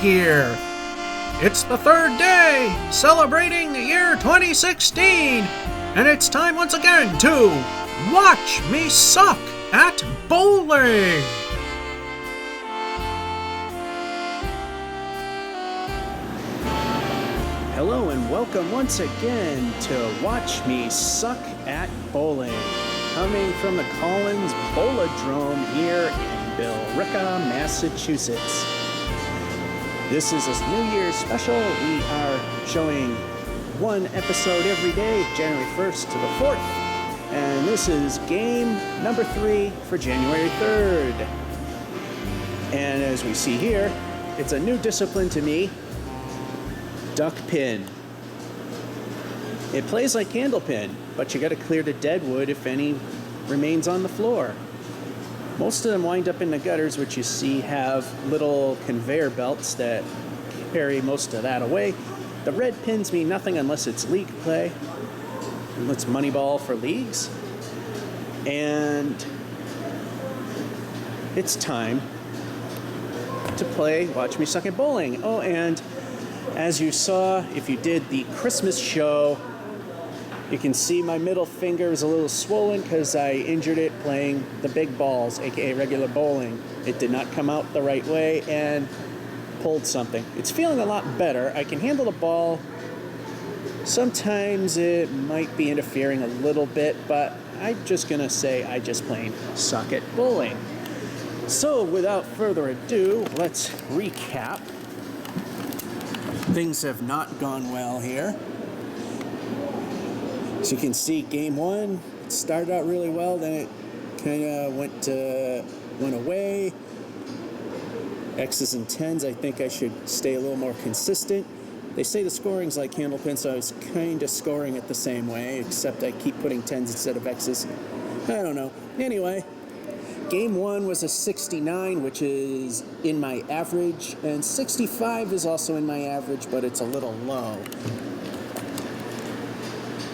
here. It's the third day, celebrating the year 2016, and it's time once again to watch me suck at bowling. Hello and welcome once again to Watch Me Suck at Bowling, coming from the Collins Bowladrome here in Billerica, Massachusetts. This is a New Year's special. We are showing one episode every day, January 1st to the 4th, and this is game number 3 for January 3rd. And as we see here, it's a new discipline to me, duck pin. It plays like candle pin, but you got to clear the dead wood if any remains on the floor. Most of them wind up in the gutters, which you see have little conveyor belts that carry most of that away. The red pins mean nothing unless it's league play. It's money ball for leagues. And it's time to play Watch Me Suck at Bowling. Oh, and as you saw, if you did the Christmas show, you can see my middle finger is a little swollen because I injured it playing the big balls, aka regular bowling. It did not come out the right way and pulled something. It's feeling a lot better. I can handle the ball. Sometimes it might be interfering a little bit, but I'm just gonna say I just plain suck at bowling. So without further ado, let's recap. Things have not gone well here. As you can see, game 1, it started out really well, then it kind of went away. X's and 10s, I think I should stay a little more consistent. They say the scoring's like candle pin, so I was kind of scoring it the same way, except I keep putting 10s instead of X's. I don't know. Anyway, game 1 was a 69, which is in my average, and 65 is also in my average, but it's a little low.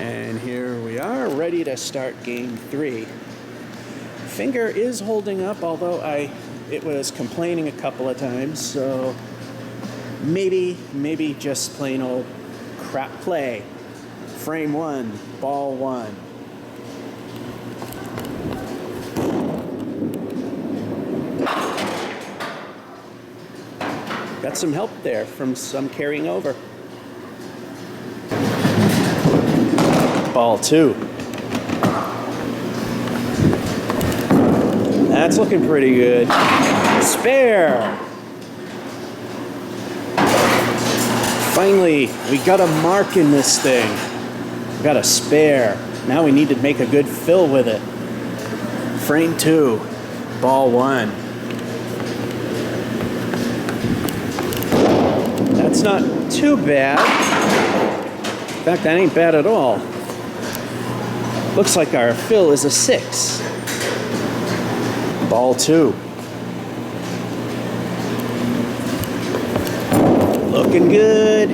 And here we are, ready to start game 3. Finger is holding up, although it was complaining a couple of times, so maybe just plain old crap play. Frame 1, ball 1. Got some help there from some carrying over. Ball 2. That's looking pretty good. Spare. Finally, we got a mark in this thing. We got a spare. Now we need to make a good fill with it. Frame 2. Ball 1. That's not too bad. In fact, that ain't bad at all. Looks like our fill is a 6. Ball 2. Looking good.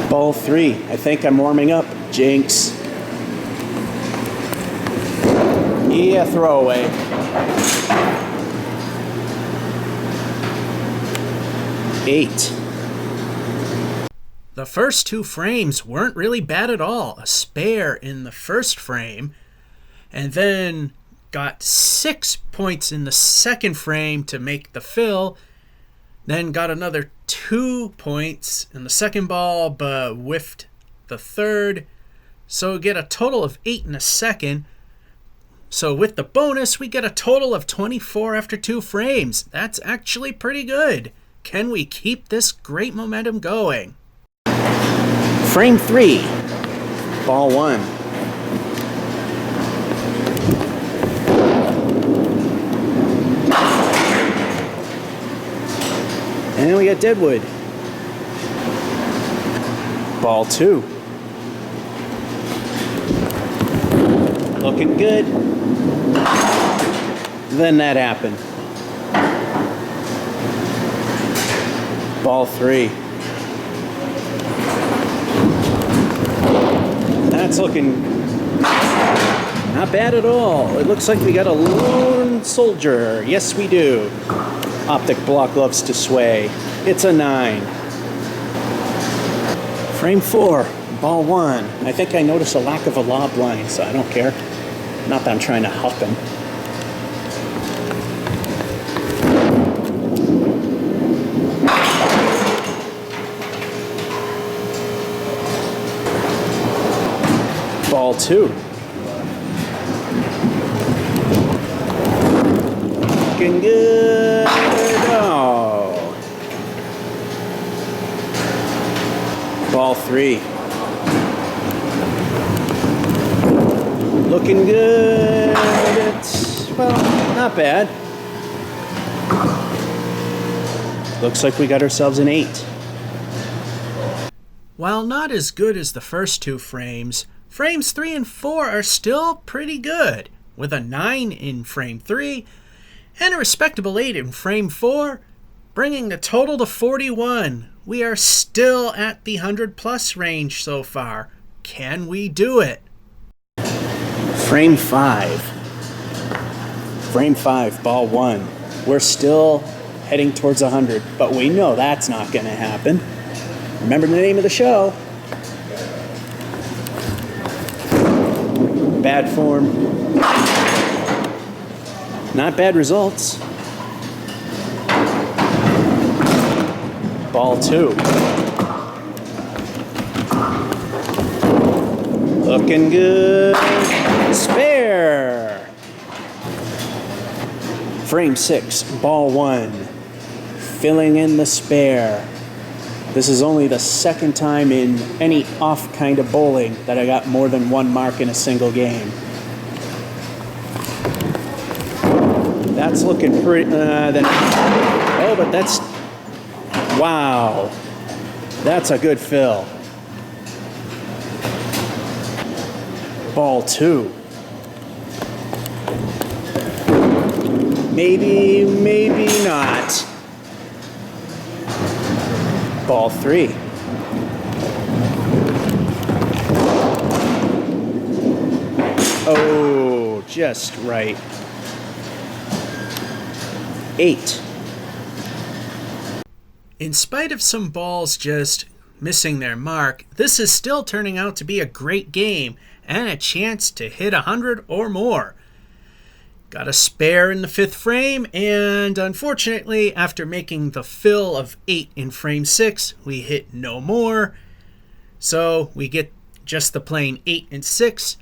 Ball 3. I think I'm warming up. Jinx. Yeah, throw away. Eight. The first 2 frames weren't really bad at all. A spare in the first frame, and then got 6 points in the second frame to make the fill, then got another 2 points in the second ball, but whiffed the third. So we get a total of 8 in the second. So with the bonus, we get a total of 24 after 2 frames. That's actually pretty good. Can we keep this great momentum going? Frame 3, ball 1. And we got deadwood. Ball 2. Looking good. Then that happened. Ball 3. That's looking Not bad at all. It looks like we got a lone soldier. Yes, we do. Optic block loves to sway. It's a 9. Frame 4, ball 1. I think I noticed a lack of a lob line, so I don't care. Not that I'm trying to huff him. Ball 2. Looking good. Oh. Ball 3. Looking good. It's, well, not bad. Looks like we got ourselves an 8. While not as good as the first 2 frames, frames 3 and 4 are still pretty good, with a 9 in frame 3 and a respectable 8 in frame 4, bringing the total to 41. We are still at the 100+ range so far. Can we do it? Frame 5. Frame 5, ball 1. We're still heading towards 100, but we know that's not going to happen. Remember the name of the show. Bad form. Not bad results. Ball 2. Looking good. Spare. Frame 6, ball 1. Filling in the spare. This is only the second time in any off kind of bowling that I got more than 1 mark in a single game. That's looking pretty... oh, but that's... Wow. That's a good fill. Ball 2. Maybe, maybe not. Ball 3. Oh, just right. 8. In spite of some balls just missing their mark, this is still turning out to be a great game and a chance to hit 100 or more. Got a spare in the 5th frame, and unfortunately, after making the fill of 8 in frame 6, we hit no more. So we get just the plain 8 and 6,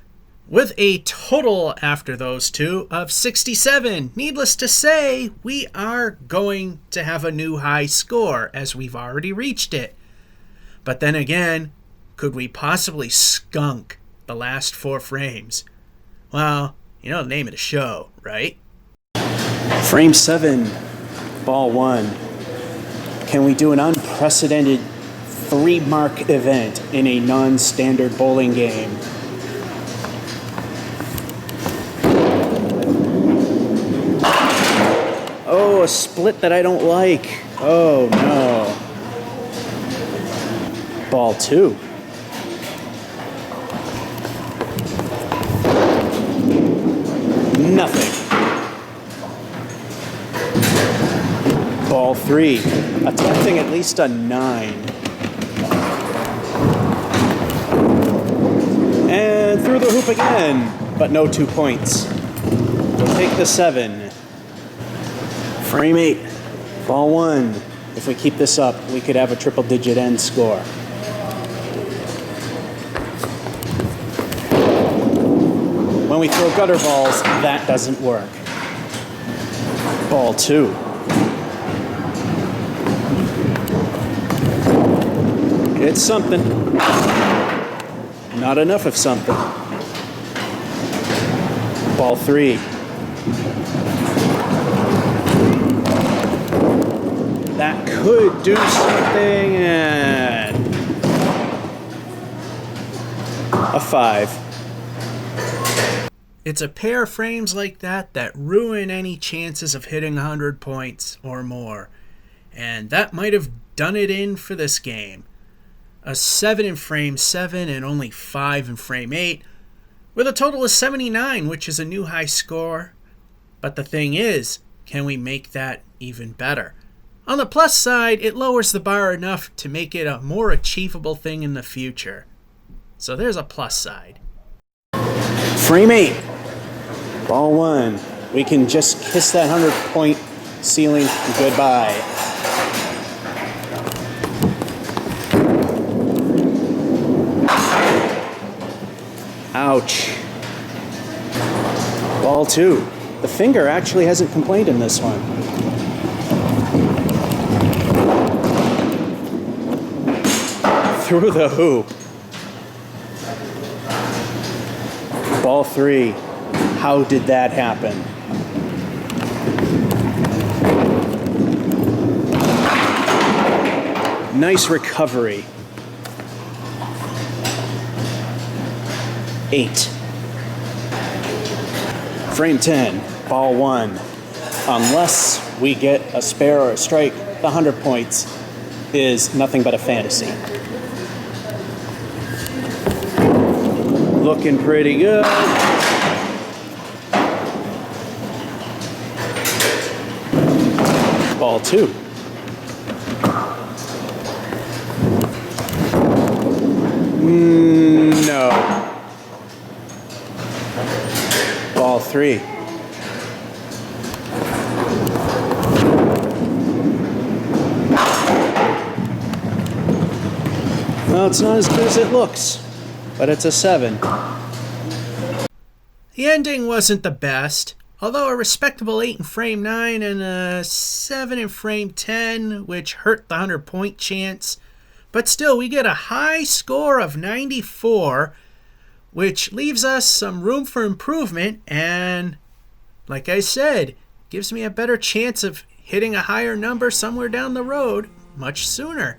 with a total after those 2 of 67. Needless to say, we are going to have a new high score, as we've already reached it. But then again, could we possibly skunk the last 4 frames? Well, you know the name of the show, right? Frame 7, ball 1. Can we do an unprecedented 3-mark event in a non-standard bowling game? Oh, a split that I don't like. Oh, no. Ball 2. Nothing. Ball 3. Attempting at least a 9. And through the hoop again, but no 2 points. We'll take the 7. Frame 8. Ball 1. If we keep this up, we could have a triple-digit end score. When we throw gutter balls, that doesn't work. Ball 2. It's something. Not enough of something. Ball 3. That could do something, and a 5. It's a pair of frames like that that ruin any chances of hitting 100 points or more. And that might have done it in for this game. A 7 in frame 7 and only 5 in frame 8 with a total of 79, which is a new high score. But the thing is, can we make that even better? On the plus side, it lowers the bar enough to make it a more achievable thing in the future. So there's a plus side. Frame 8, ball 1. We can just kiss that 100-point ceiling goodbye. Ouch. Ball 2. The finger actually hasn't complained in this one. Through the hoop. Ball 3. How did that happen? Nice recovery. 8. Frame 10, ball 1. Unless we get a spare or a strike, the 100 points is nothing but a fantasy. Looking pretty good. Ball 2. No. Ball 3. Well, it's not as good as it looks, but it's a 7. The ending wasn't the best, although a respectable 8 in frame 9 and a 7 in frame 10, which hurt the 100-point chance. But still, we get a high score of 94, which leaves us some room for improvement and, like I said, gives me a better chance of hitting a higher number somewhere down the road much sooner.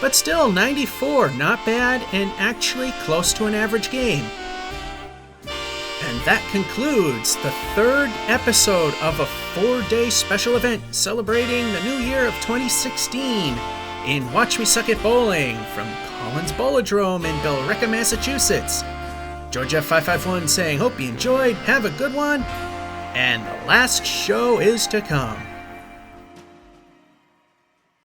But still, 94, not bad and actually close to an average game. And that concludes the 3rd episode of a 4-day special event celebrating the new year of 2016 in Watch Me Suck at Bowling from Collins Bowladrome in Billerica, Massachusetts. George F551 saying, hope you enjoyed, have a good one, and the last show is to come.